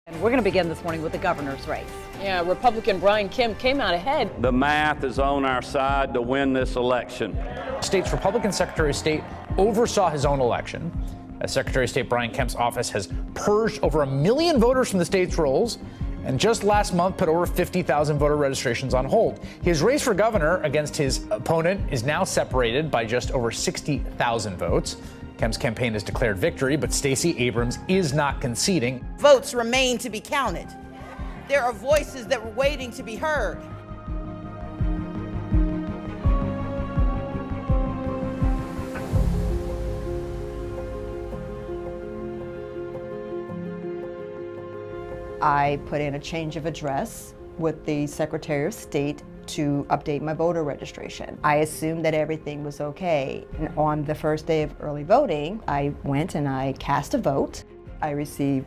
And we're going to begin this morning with the governor's race. Yeah, Republican Brian Kemp came out ahead. The math is on our side to win this election. State's Republican Secretary of State oversaw his own election. As Secretary of State Brian Kemp's office has purged over 1 million voters from the state's rolls, and just last month put over 50,000 voter registrations on hold. His race for governor against his opponent is now separated by just over 60,000 votes. Kemp's campaign has declared victory, but Stacey Abrams is not conceding. Votes remain to be counted. There are voices that were waiting to be heard. I put in a change of address with the Secretary of State to update my voter registration. I assumed that everything was okay. And on the first day of early voting, I went and I cast a vote. I received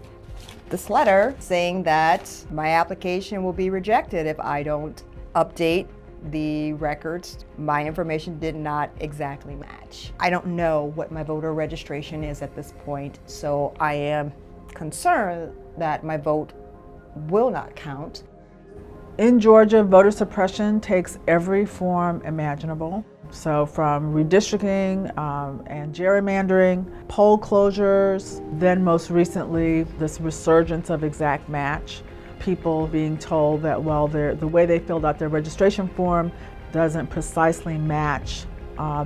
this letter saying that my application will be rejected if I don't update the records. My information did not exactly match. I don't know what my voter registration is at this point, so I am concerned that my vote will not count. In Georgia, voter suppression takes every form imaginable. So from redistricting and gerrymandering, poll closures, then most recently this resurgence of exact match. People being told that, well, the way they filled out their registration form doesn't precisely match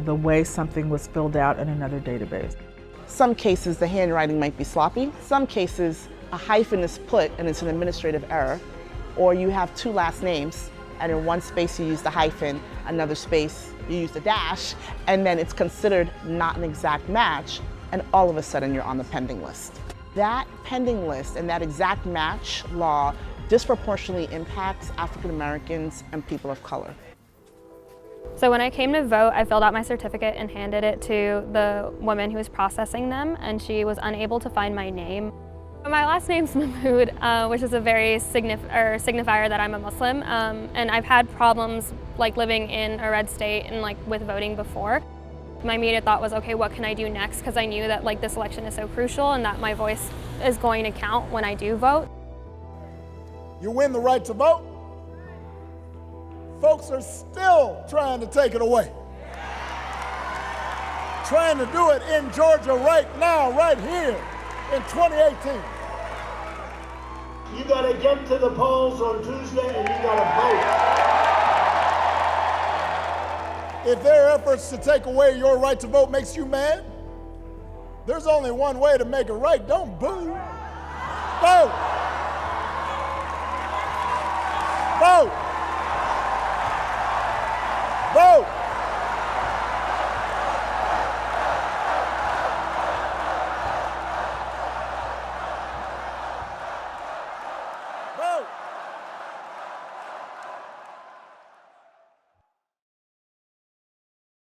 the way something was filled out in another database. Some cases the handwriting might be sloppy. Some cases a hyphen is put and it's an administrative error. Or you have two last names, and in one space you use the hyphen, another space you use the dash, and then it's considered not an exact match, and all of a sudden you're on the pending list. That pending list and that exact match law disproportionately impacts African Americans and people of color. So when I came to vote, I filled out my certificate and handed it to the woman who was processing them, and she was unable to find my name. My last name's Mahmood, which is a very signifier that I'm a Muslim, and I've had problems like living in a red state and like with voting before. My immediate thought was, okay, what can I do next? Because I knew that like this election is so crucial and that my voice is going to count when I do vote. You win the right to vote. Folks are still trying to take it away. Trying to do it in Georgia right now, right here. In 2018. You got to get to the polls on Tuesday and you got to vote. If their efforts to take away your right to vote makes you mad, there's only one way to make it right. Don't boo. Vote. Vote. Vote.